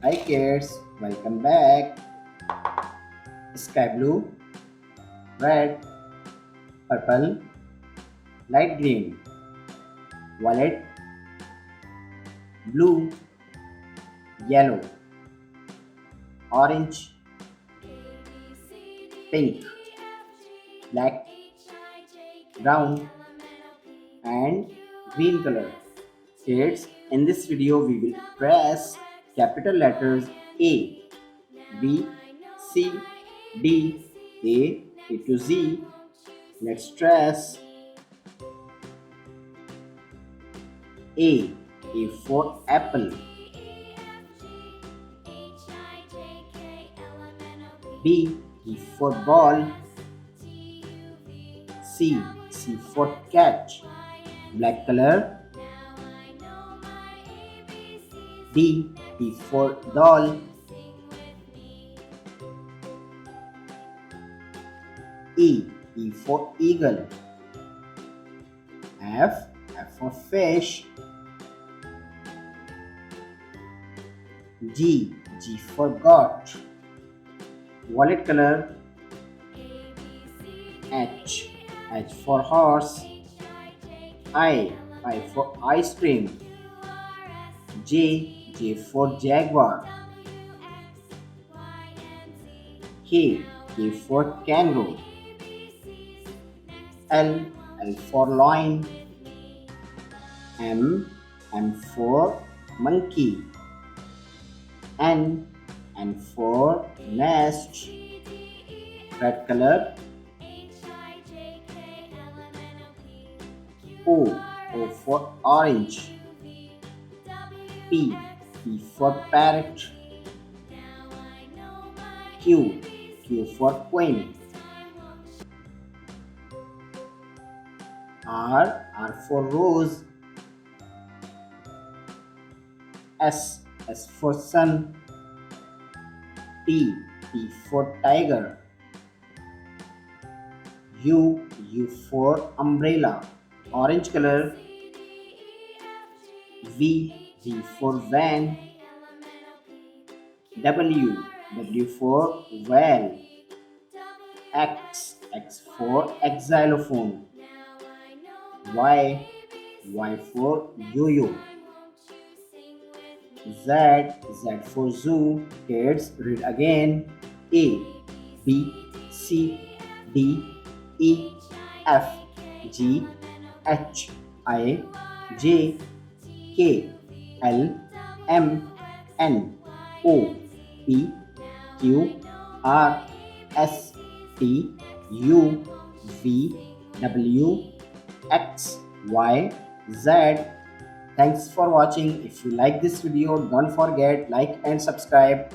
Hi kids, welcome back. Sky blue, red, purple, light green, violet, blue, yellow, orange, pink, black, brown, and green color. Kids, in this video we will press capital letters A, B, C, D, A to Z. Let's stress A. A for apple. B. B for ball. C. C for cat. Black color. D. D for doll. E. E for eagle. F. F for fish. G. G for goat. Violet color. H. H for horse. I. I for ice cream. J. J for jaguar. K. K for kangaroo. L. L for lion. M. M for monkey. N. N for nest. Red color. O. O for orange. P. P for parrot. Q. Q for queen. R. R for rose. S. S for sun. T. T for tiger. U. U for umbrella. Orange color. V. V for van. W. W for whale. X. X for xylophone. Y. Y for yo-yo. Z. Z for zoo. Kids, read again. A. B. C. D. E. F. G. H. I. J. K. L. M. N. O. P. Q. R. S. T. U. V. W. X. Y. Z. Thanks for watching. If you like this video, don't forget like and subscribe.